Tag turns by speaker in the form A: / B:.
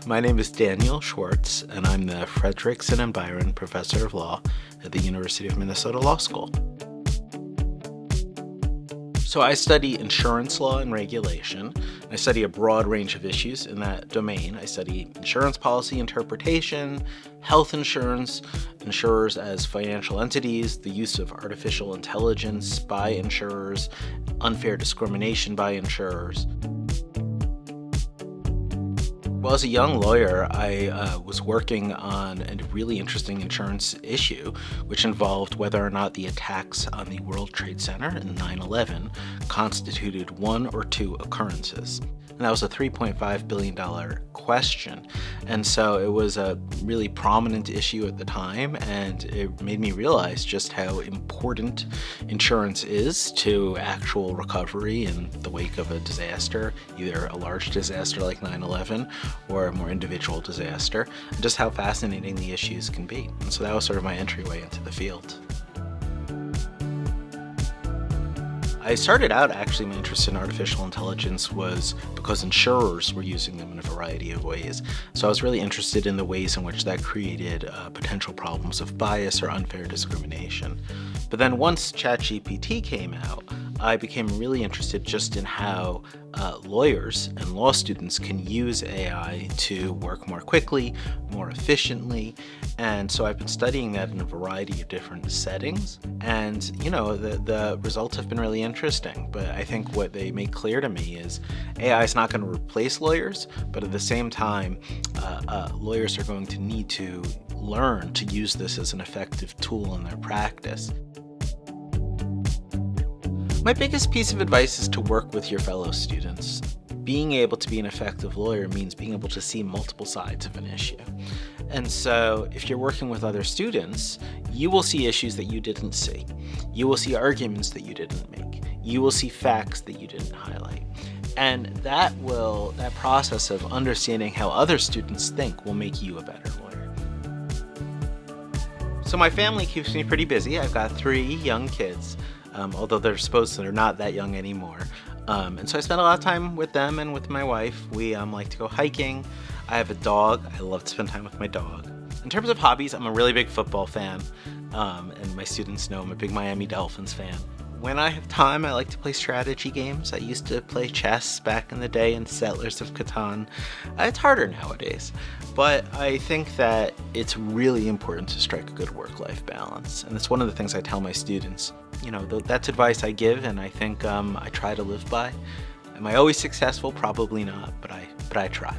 A: my name is Daniel Schwarcz, and I'm the Frederickson and Byron Professor of Law at the University of Minnesota Law School. So I study insurance law and regulation. I study a broad range of issues in that domain. I study insurance policy interpretation, health insurance, insurers as financial entities, the use of artificial intelligence by insurers, unfair discrimination by insurers. Well, as a young lawyer, I was working on a really interesting insurance issue, which involved whether or not the attacks on the World Trade Center in 9/11 constituted one or two occurrences. And that was a $3.5 billion question. And so it was a really prominent issue at the time, and it made me realize just how important insurance is to actual recovery in the wake of a disaster, either a large disaster like 9/11 or a more individual disaster, and just how fascinating the issues can be. And so that was sort of my entryway into the field. I started out, actually, my interest in artificial intelligence was because insurers were using them in a variety of ways. So I was really interested in the ways in which that created potential problems of bias or unfair discrimination. But then once ChatGPT came out, I became really interested just in how lawyers and law students can use AI to work more quickly, more efficiently. And so I've been studying that in a variety of different settings. And, the results have been really interesting. But I think what they make clear to me is AI is not going to replace lawyers, but at the same time, lawyers are going to need to learn to use this as an effective tool in their practice. My biggest piece of advice is to work with your fellow students. Being able to be an effective lawyer means being able to see multiple sides of an issue. And so if you're working with other students, you will see issues that you didn't see. You will see arguments that you didn't make. You will see facts that you didn't highlight. And that process of understanding how other students think will make you a better lawyer. So my family keeps me pretty busy. I've got 3 young kids. Although they're not that young anymore. And so I spend a lot of time with them and with my wife. We like to go hiking. I have a dog. I love to spend time with my dog. In terms of hobbies, I'm a really big football fan. And my students know I'm a big Miami Dolphins fan. When I have time, I like to play strategy games. I used to play chess back in the day in Settlers of Catan. It's harder nowadays. But I think that it's really important to strike a good work-life balance. And that's one of the things I tell my students. That's advice I give, and I think I try to live by. Am I always successful? Probably not, but I try.